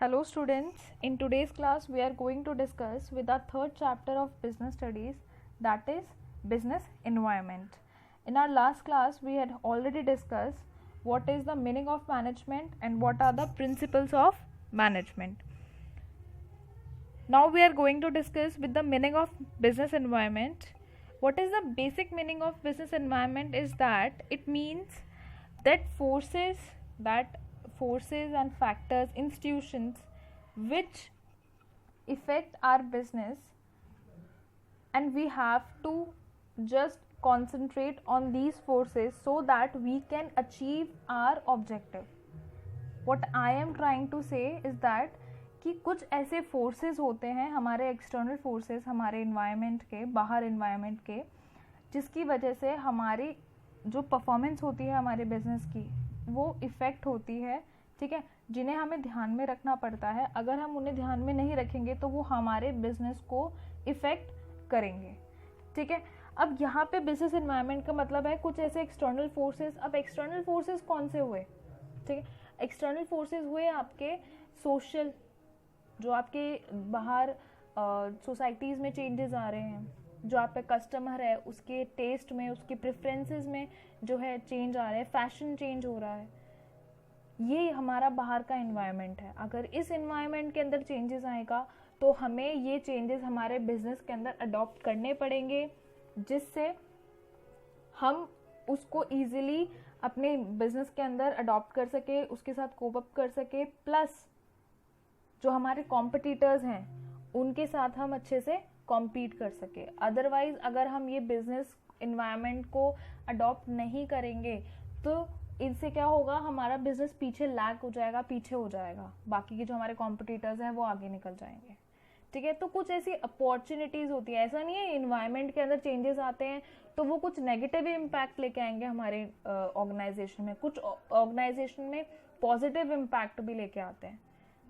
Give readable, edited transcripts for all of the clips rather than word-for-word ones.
Hello students, in today's class we are going to discuss with our third chapter of business studies, that is business environment. In our last class we had already discussed what is the meaning of management and what are the principles of management. Now we are going to discuss with the meaning of business environment. What is the basic meaning of business environment is that it means that forces and factors, institutions which affect our business, and we have to just concentrate on these forces so that we can achieve our objective. What I am trying to say is that कि कुछ ऐसे forces होते हैं हमारे external forces, हमारे environment के बाहर, environment के, जिसकी वजह से हमारी जो परफॉर्मेंस होती है हमारे बिजनेस की वो इफ़ेक्ट होती है, ठीक है, जिन्हें हमें ध्यान में रखना पड़ता है. अगर हम उन्हें ध्यान में नहीं रखेंगे तो वो हमारे बिजनेस को इफ़ेक्ट करेंगे, ठीक है. अब यहाँ पे बिजनेस एनवायरनमेंट का मतलब है कुछ ऐसे एक्सटर्नल फोर्सेस. अब एक्सटर्नल फोर्सेस कौन से हुए, ठीक है. एक्सटर्नल फोर्सेस हुए आपके सोशल, जो आपके बाहर सोसाइटीज़ में चेंजेस आ रहे हैं, जो आप पे कस्टमर है उसके टेस्ट में, उसके प्रेफरेंसेस में जो है चेंज आ रहा है, फैशन चेंज हो रहा है, ये हमारा बाहर का इन्वायरमेंट है. अगर इस इन्वायरमेंट के अंदर चेंजेस आएगा तो हमें ये चेंजेस हमारे बिजनेस के अंदर अडॉप्ट करने पड़ेंगे, जिससे हम उसको ईजिली अपने बिजनेस के अंदर अडॉप्ट कर सके, उसके साथ कोप अप कर सके, प्लस जो हमारे कॉम्पिटिटर्स हैं उनके साथ हम अच्छे से कॉम्पीट कर सके. अदरवाइज अगर हम ये बिजनेस इन्वायरमेंट को अडॉप्ट नहीं करेंगे तो इनसे क्या होगा, हमारा बिजनेस पीछे लैग हो जाएगा, पीछे हो जाएगा, बाकी के जो हमारे कॉम्पिटिटर्स हैं वो आगे निकल जाएंगे, ठीक है. तो कुछ ऐसी अपॉर्चुनिटीज़ होती है, ऐसा नहीं है इन्वायरमेंट के अंदर चेंजेस आते हैं तो वो कुछ नेगेटिव इम्पैक्ट लेके आएंगे हमारे ऑर्गेनाइजेशन में. कुछ ऑर्गेनाइजेशन में पॉजिटिव इम्पैक्ट भी लेके आते हैं,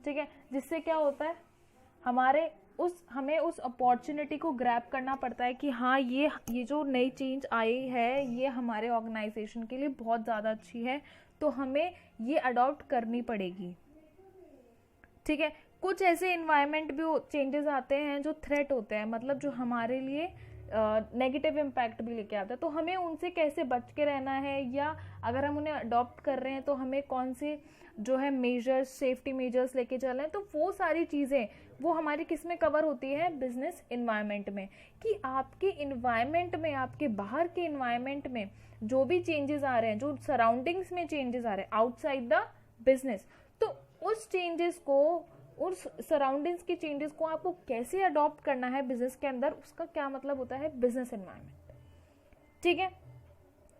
ठीक है. जिससे क्या होता है, हमें उस अपॉर्चुनिटी को ग्रैब करना पड़ता है कि हाँ ये जो नई चेंज आई है ये हमारे ऑर्गेनाइजेशन के लिए बहुत ज़्यादा अच्छी है, तो हमें ये अडॉप्ट करनी पड़ेगी, ठीक है. कुछ ऐसे इन्वायरमेंट भी चेंजेस आते हैं जो थ्रेट होते हैं, मतलब जो हमारे लिए नेगेटिव इम्पैक्ट भी लेके आता है, तो हमें उनसे कैसे बच के रहना है, या अगर हम उन्हें अडॉप्ट कर रहे हैं तो हमें कौन से जो है मेजर्स, सेफ्टी मेजर्स लेके चल रहे हैं. तो वो सारी चीज़ें वो हमारी किस में कवर होती है, बिजनेस इन्वायरमेंट में. कि आपके इन्वायरमेंट में, आपके बाहर के इन्वायरमेंट में जो भी चेंजेस आ रहे हैं, जो सराउंडिंग्स में चेंजेस आ रहे हैं आउटसाइड द बिजनेस, तो उस चेंजेस को, उस सराउंडिंग्स के चेंजेस को आपको कैसे अडॉप्ट करना है बिजनेस के अंदर, उसका क्या मतलब होता है बिजनेस एनवायरनमेंट, ठीक है.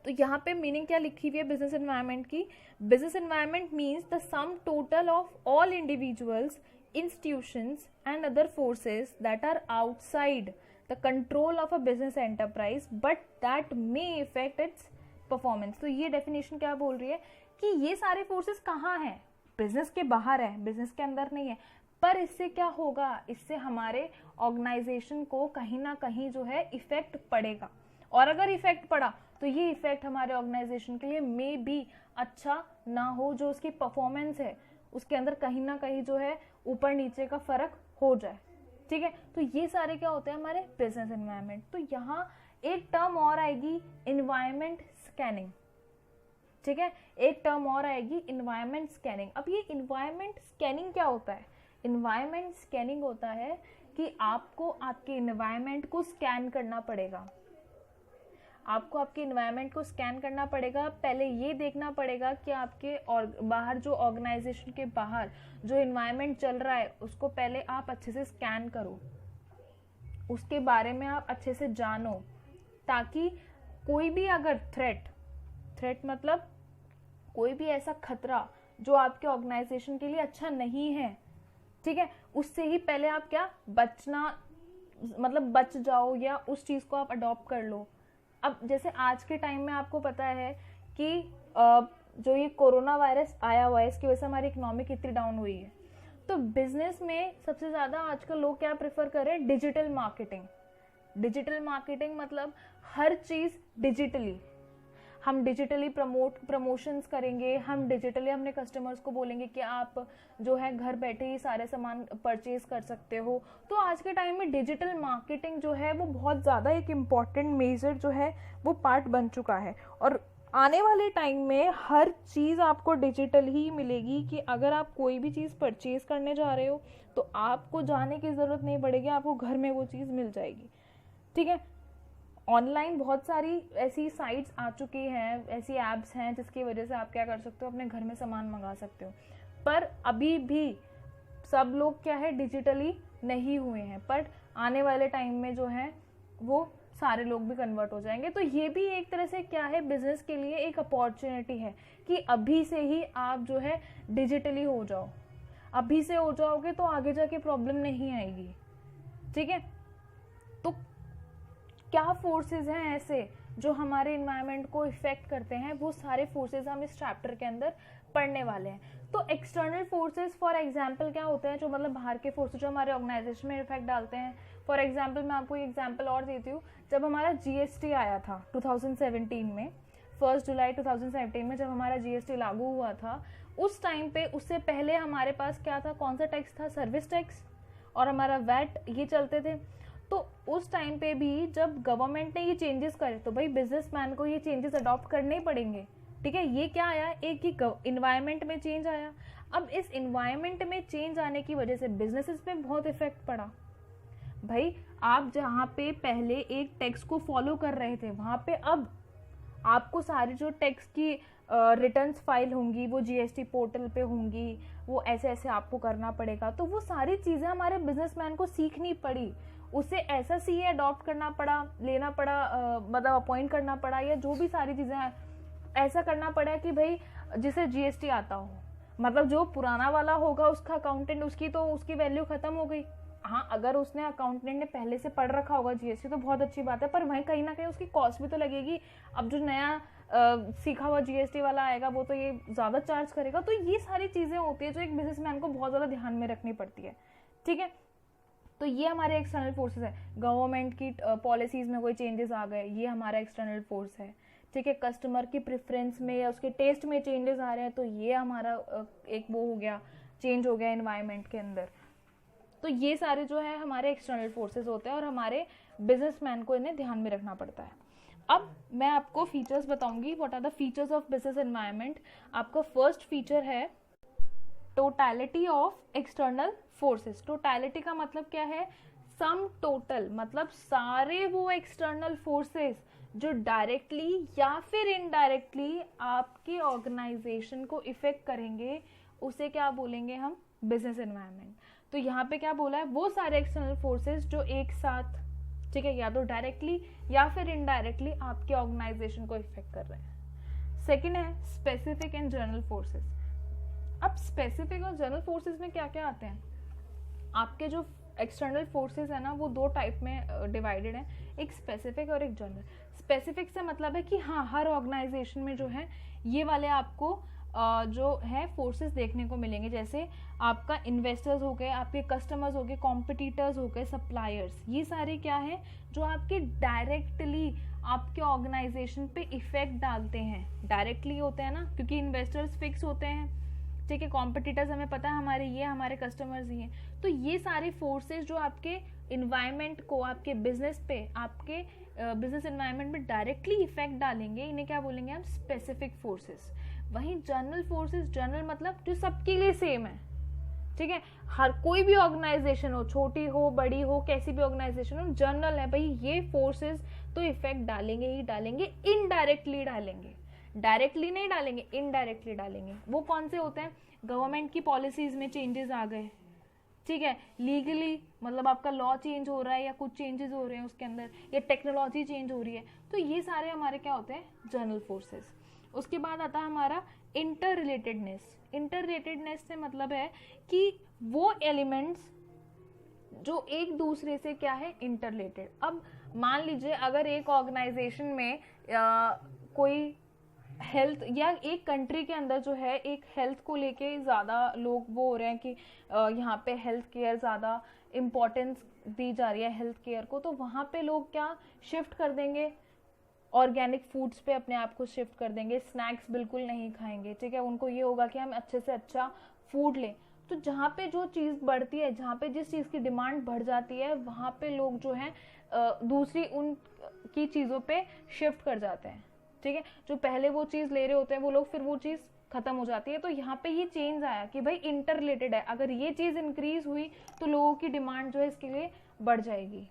तो यहाँ पे मीनिंग क्या लिखी हुई है बिजनेस एनवायरनमेंट की. Business environment means the sum total of all individuals, institutions and other forces that are outside the control of a business enterprise but that may affect its performance. तो ये definition क्या बोल रही है कि ये सारे फोर्सेस कहाँ हैं, बिजनेस के बाहर है, बिजनेस के अंदर नहीं है. पर इससे क्या होगा, इससे हमारे ऑर्गेनाइजेशन को कहीं ना कहीं जो है इफेक्ट पड़ेगा, और अगर इफेक्ट पड़ा तो ये इफेक्ट हमारे ऑर्गेनाइजेशन के लिए मे बी अच्छा ना हो, जो उसकी परफॉर्मेंस है उसके अंदर कहीं ना कहीं जो है ऊपर नीचे का फर्क हो जाए, ठीक है. तो ये सारे क्या होते हैं हमारे बिजनेस एनवायरनमेंट. तो यहाँ एक टर्म और आएगी, इन्वायरमेंट स्कैनिंग, ठीक है. एक टर्म और आएगी, इन्वायरमेंट स्कैनिंग. अब ये इन्वायरमेंट स्कैनिंग क्या होता है, इन्वायरमेंट स्कैनिंग होता है कि आपको आपके इन्वायरमेंट को स्कैन करना पड़ेगा. आपको आपके इन्वायरमेंट को स्कैन करना पड़ेगा. पहले ये देखना पड़ेगा कि आपके और बाहर जो ऑर्गेनाइजेशन के बाहर जो इन्वायरमेंट चल रहा है उसको पहले आप अच्छे से स्कैन करो, उसके बारे में आप अच्छे से जानो, ताकि कोई भी अगर थ्रेट मतलब कोई भी ऐसा खतरा जो आपके ऑर्गेनाइजेशन के लिए अच्छा नहीं है, ठीक है, उससे ही पहले आप क्या बचना, मतलब बच जाओ या उस चीज़ को आप अडॉप्ट कर लो. अब जैसे आज के टाइम में आपको पता है कि जो ये कोरोना वायरस आया हुआ है इसकी वजह से हमारी इकोनॉमी कितनी डाउन हुई है. तो बिजनेस में सबसे ज़्यादा आजकल लोग क्या प्रेफर कर रहे हैं, डिजिटल मार्केटिंग. डिजिटल मार्केटिंग मतलब हर चीज़ डिजिटली. हम डिजिटली प्रमोशंस करेंगे, हम डिजिटली अपने कस्टमर्स को बोलेंगे कि आप जो है घर बैठे ही सारे सामान परचेज कर सकते हो। तो आज के टाइम में डिजिटल मार्केटिंग जो है वो बहुत ज़्यादा एक इम्पॉर्टेंट मेजर जो है वो पार्ट बन चुका है। और आने वाले टाइम में हर चीज़ आपको डिजिटल ही मिलेगी, कि अगर आप कोई भी चीज़ परचेज करने जा रहे हो तो आपको जाने की ज़रूरत नहीं पड़ेगी, आपको घर में वो चीज़ मिल जाएगी। ठीक है, ऑनलाइन बहुत सारी ऐसी साइट्स आ चुकी हैं, ऐसी ऐप्स हैं जिसकी वजह से आप क्या कर सकते हो, अपने घर में सामान मंगा सकते हो। पर अभी भी सब लोग क्या है, डिजिटली नहीं हुए हैं, पर आने वाले टाइम में जो है वो सारे लोग भी कन्वर्ट हो जाएंगे। तो ये भी एक तरह से क्या है, बिजनेस के लिए एक अपॉर्चुनिटी है कि अभी से ही आप जो है डिजिटली हो जाओ। अभी से हो जाओगे तो आगे जाके प्रॉब्लम नहीं आएगी। ठीक है, तो क्या फोर्सेस हैं ऐसे जो हमारे इन्वायरमेंट को इफेक्ट करते हैं, वो सारे फोर्सेस हम इस चैप्टर के अंदर पढ़ने वाले हैं। तो एक्सटर्नल फोर्सेस फॉर एग्जांपल क्या होते हैं, जो मतलब बाहर के फोर्सेस जो हमारे ऑर्गेनाइजेशन में इफेक्ट डालते हैं। फॉर एग्जांपल मैं आपको एक एग्जांपल और देती हूँ। जब हमारा जीएसटी आया था 2017 में, 1 जुलाई 2017 में जब हमारा जीएसटी लागू हुआ था, उस टाइम पे उससे पहले हमारे पास क्या था, कौन सा टैक्स था, सर्विस टैक्स और हमारा वैट, ये चलते थे। तो उस टाइम पे भी जब गवर्नमेंट ने ये चेंजेस करे तो भाई बिजनेसमैन को ये चेंजेस अडॉप्ट करने ही पड़ेंगे। ठीक है, ये क्या आया, एक ही इन्वायरमेंट में चेंज आया। अब इस इन्वायरमेंट में चेंज आने की वजह से बिजनेसेस पे बहुत इफेक्ट पड़ा। भाई आप जहाँ पे पहले एक टैक्स को फॉलो कर रहे थे, वहाँ पे अब आपको सारी जो टैक्स की रिटर्न्स फाइल होंगी वो जीएसटी पोर्टल पे होंगी, वो ऐसे ऐसे आपको करना पड़ेगा। तो वो सारी चीज़ें हमारे बिजनेसमैन को सीखनी पड़ी, उसे ऐसा सीए अडॉप्ट करना पड़ा, लेना पड़ा, मतलब अपॉइंट करना पड़ा, या जो भी सारी चीज़ें ऐसा करना पड़ा कि भाई जिसे जीएसटी आता हो, मतलब जो पुराना वाला होगा उसका अकाउंटेंट, उसकी तो उसकी वैल्यू खत्म हो गई। हाँ, अगर उसने अकाउंटेंट ने पहले से पढ़ रखा होगा जीएसटी तो बहुत अच्छी बात है, पर वहीं कहीं ना कहीं उसकी कॉस्ट भी तो लगेगी। अब जो नया सीखा हुआ जीएसटी वाला आएगा वो तो ये ज़्यादा चार्ज करेगा। तो ये सारी चीज़ें होती है जो एक बिजनेसमैन को बहुत ज़्यादा ध्यान में रखनी पड़ती है। ठीक है, तो ये हमारे एक्सटर्नल फोर्सेस है। गवर्नमेंट की पॉलिसीज में कोई चेंजेस आ गए, ये हमारा एक्सटर्नल फोर्स है। ठीक है, कस्टमर की प्रेफरेंस में या उसके टेस्ट में चेंजेस आ रहे हैं, तो ये हमारा एक वो हो गया, चेंज हो गया इन्वायरमेंट के अंदर। तो ये सारे जो है हमारे एक्सटर्नल फोर्सेस होते हैं और हमारे बिजनेसमैन को इन्हें ध्यान में रखना पड़ता है। अब मैं आपको फीचर्स बताऊंगी, what are the features of business environment. आपका फर्स्ट फीचर है totality of external forces. Totality का मतलब क्या है, सम टोटल, मतलब सारे वो एक्सटर्नल फोर्सेस जो डायरेक्टली या फिर इनडायरेक्टली आपके ऑर्गेनाइजेशन को इफेक्ट करेंगे, उसे क्या बोलेंगे हम, बिजनेस एनवायरनमेंट। तो यहाँ पे क्या बोला है, वो सारे एक्सटर्नल फोर्सेस जो एक साथ, ठीक है, या तो डायरेक्टली या फिर इनडायरेक्टली आपके ऑर्गेनाइजेशन को इफेक्ट कर रहे हैं। सेकेंड है स्पेसिफिक एंड जनरल फोर्सेस। अब स्पेसिफिक और जनरल फोर्सेस में क्या क्या आते हैं, आपके जो एक्सटर्नल फोर्सेस है ना वो दो टाइप में डिवाइडेड है, एक स्पेसिफिक और एक जनरल। स्पेसिफिक से मतलब है कि हाँ, हर ऑर्गेनाइजेशन में जो है ये वाले आपको जो है फोर्सेस देखने को मिलेंगे। जैसे आपका इन्वेस्टर्स हो गए, आपके कस्टमर्स हो गए, कॉम्पिटिटर्स हो गए, सप्लायर्स, ये सारे क्या है जो आपके डायरेक्टली आपके ऑर्गेनाइजेशन पे इफेक्ट डालते हैं। डायरेक्टली होते हैं ना, क्योंकि इन्वेस्टर्स फिक्स होते हैं, ठीक है, कॉम्पिटिटर्स हमें पता है हमारे ये हमारे कस्टमर्स ही हैं। तो ये सारे फोर्सेस जो आपके इन्वायरमेंट को, आपके बिजनेस पे, आपके बिजनेस इन्वायरमेंट में डायरेक्टली इफेक्ट डालेंगे, इन्हें क्या बोलेंगे हम, स्पेसिफिक फोर्सेस। वहीं जनरल फोर्सेस, जनरल मतलब जो सबके लिए सेम है, ठीक है, हर कोई भी ऑर्गेनाइजेशन हो, छोटी हो बड़ी हो, कैसी भी ऑर्गेनाइजेशन हो, जनरल है भाई, ये फोर्सेस तो इफेक्ट डालेंगे ही डालेंगे, इनडायरेक्टली डालेंगे, डायरेक्टली नहीं डालेंगे, इनडायरेक्टली डालेंगे। वो कौन से होते हैं, गवर्नमेंट की पॉलिसीज में चेंजेस आ गए, ठीक है, लीगली मतलब आपका लॉ चेंज हो रहा है या कुछ चेंजेस हो रहे हैं उसके अंदर, या टेक्नोलॉजी चेंज हो रही है, तो ये सारे हमारे क्या होते हैं, जनरल फोर्सेस। उसके बाद आता है हमारा इंटर रिलेटेडनेस। इंटर रिलेटेडनेस से मतलब है कि वो एलिमेंट्स जो एक दूसरे से क्या है, इंटर रिलेटेड। अब मान लीजिए अगर एक ऑर्गेनाइजेशन में कोई हेल्थ, या एक कंट्री के अंदर जो है एक हेल्थ को लेके ज़्यादा लोग वो हो रहे हैं कि यहाँ पे हेल्थ केयर ज़्यादा इम्पोर्टेंस दी जा रही है हेल्थ केयर को, तो वहाँ पे लोग क्या शिफ्ट कर देंगे, ऑर्गेनिक फूड्स पे अपने आप को शिफ्ट कर देंगे, स्नैक्स बिल्कुल नहीं खाएंगे, ठीक है। उनको ये होगा कि हम अच्छे से अच्छा फूड लें। तो जहाँ पे जो चीज़ बढ़ती है, जहाँ पे जिस चीज़ की डिमांड बढ़ जाती है, वहाँ पे लोग जो हैं दूसरी उन की चीज़ों पे शिफ्ट कर जाते हैं, ठीक है। जो पहले वो चीज़ ले रहे होते हैं वो लोग, फिर वो चीज़ खत्म हो जाती है। तो यहाँ पे ये चेंज आया कि भाई इंटर रिलेटेड है, अगर ये चीज़ इंक्रीज हुई तो लोगों की डिमांड जो है इसके लिए बढ़ जाएगी,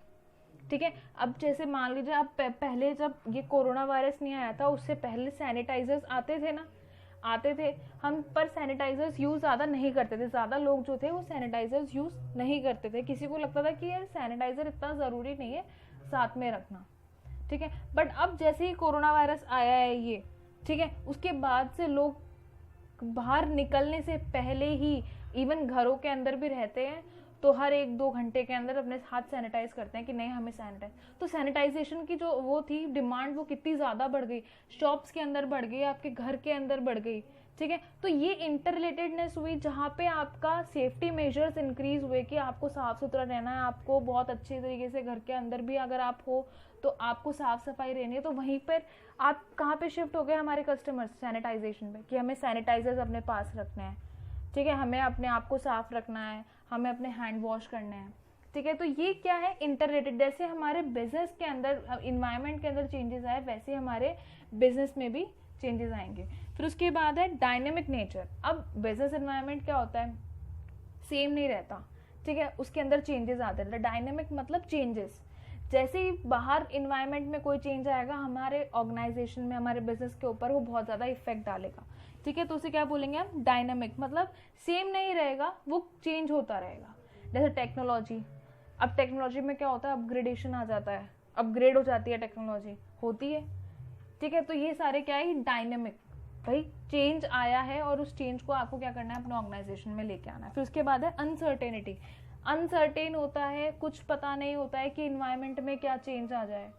ठीक है। अब जैसे मान लीजिए, अब पहले जब ये कोरोना वायरस नहीं आया था, उससे पहले सैनिटाइजर्स आते थे ना, आते थे हम, पर सैनिटाइजर्स यूज़ ज़्यादा नहीं करते थे, ज़्यादा लोग जो थे वो सैनिटाइजर्स यूज़ नहीं करते थे। किसी को लगता था कि यार सैनिटाइजर इतना ज़रूरी नहीं है साथ में रखना, ठीक है। बट अब जैसे ही कोरोना वायरस आया है ये, ठीक है, उसके बाद से लोग बाहर निकलने से पहले ही, इवन घरों के अंदर भी रहते हैं तो हर 1-2 घंटे के अंदर अपने हाथ सैनिटाइज करते हैं कि नहीं हमें सैनिटाइज। तो सैनिटाइजेशन की जो वो थी डिमांड, वो कितनी ज़्यादा बढ़ गई, शॉप्स के अंदर बढ़ गई, आपके घर के अंदर बढ़ गई, ठीक है। तो ये इंटर रिलेटेडनेस हुई, जहाँ पे आपका सेफ्टी मेजर्स इंक्रीज हुए कि आपको साफ सुथरा रहना है, आपको बहुत अच्छे तरीके से घर के अंदर भी अगर आप हो तो आपको साफ सफाई रहनी है। तो वहीं पर आप कहाँ पे शिफ्ट हो गए, हमारे कस्टमर्स सैनिटाइजेशन पे, कि हमें सैनिटाइजर्स अपने पास रखने हैं, ठीक है, हमें अपने आप को साफ रखना है, हमें अपने हैंड वॉश करने हैं, ठीक है। तो ये क्या है, इंटर रिलेटेड। जैसे हमारे बिजनेस के अंदर इन्वायरमेंट के अंदर चेंजेस आए, वैसे हमारे बिजनेस में भी चेंजेस आएंगे। फिर उसके बाद है डायनेमिक नेचर। अब बिजनेस इन्वायरमेंट क्या होता है, सेम नहीं रहता, ठीक है, उसके अंदर चेंजेस आते रहते हैं। डायनेमिक मतलब चेंजेस, जैसे ही बाहर इन्वायरमेंट में कोई चेंज आएगा, हमारे ऑर्गेनाइजेशन में, हमारे बिजनेस के ऊपर वो बहुत ज़्यादा इफेक्ट डालेगा, ठीक है। तो उसे क्या बोलेंगे हम, डायनामिक, मतलब सेम नहीं रहेगा, वो चेंज होता रहेगा। जैसे टेक्नोलॉजी, अब टेक्नोलॉजी में क्या होता है, अपग्रेडेशन आ जाता है, अपग्रेड हो जाती है टेक्नोलॉजी, होती है, ठीक है। तो ये सारे क्या है, डायनेमिक, भाई चेंज आया है और उस चेंज को आपको क्या करना है, अपने ऑर्गेनाइजेशन में लेके आना है। फिर उसके बाद है अनसर्टेनिटी। अनसर्टेन होता है, कुछ पता नहीं होता है कि इन्वायरमेंट में क्या चेंज आ जाए,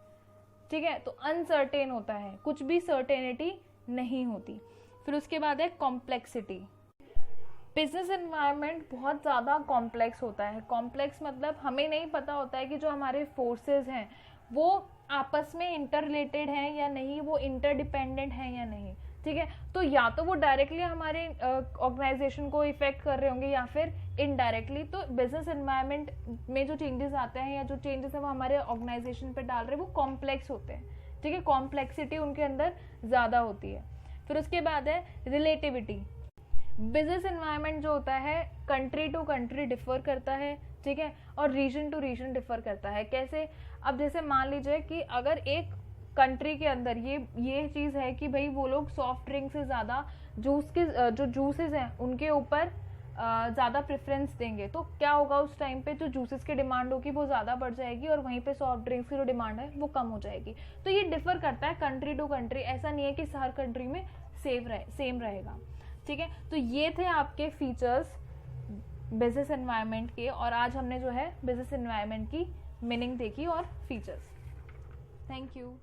ठीक है। तो अनसर्टेन होता है, कुछ भी सर्टेनिटी नहीं होती। फिर उसके बाद है कॉम्प्लेक्सिटी। बिजनेस एनवायरनमेंट बहुत ज़्यादा कॉम्प्लेक्स होता है। कॉम्प्लेक्स मतलब हमें नहीं पता होता है कि जो हमारे फोर्सेस हैं वो आपस में इंटर रिलेटेड हैं या नहीं, वो इंटरडिपेंडेंट हैं या नहीं, ठीक है। तो या तो वो डायरेक्टली हमारे ऑर्गेनाइजेशन को इफेक्ट कर रहे होंगे या फिर इनडायरेक्टली। तो बिजनेस एनवायरनमेंट में जो चेंजेस आते हैं या जो चेंजेस है वो हमारे ऑर्गेनाइजेशन पे डाल रहे हैं, वो कॉम्प्लेक्स होते हैं, ठीक है। कॉम्प्लेक्सिटी उनके अंदर ज़्यादा होती है। फिर उसके बाद है रिलेटिविटी। बिजनेस एनवायरनमेंट जो होता है कंट्री टू कंट्री डिफर करता है, ठीक है, और रीजन टू रीजन डिफर करता है। कैसे, अब जैसे मान लीजिए कि अगर एक कंट्री के अंदर ये चीज़ है कि भाई वो लोग सॉफ्ट ड्रिंक से ज़्यादा जूस के जो जूसेस हैं उनके ऊपर ज़्यादा प्रेफरेंस देंगे, तो क्या होगा, उस टाइम पे जो जूसेस की डिमांड होगी वो ज़्यादा बढ़ जाएगी और वहीं पे सॉफ्ट ड्रिंक्स की जो डिमांड है वो कम हो जाएगी। तो ये डिफर करता है कंट्री टू कंट्री, ऐसा नहीं है कि हर कंट्री में सेम रहेगा, ठीक है। तो ये थे आपके फीचर्स बिजनेस एनवायरनमेंट के, और आज हमने जो है बिजनेस एनवायरनमेंट की मीनिंग देखी और फीचर्स। Thank you.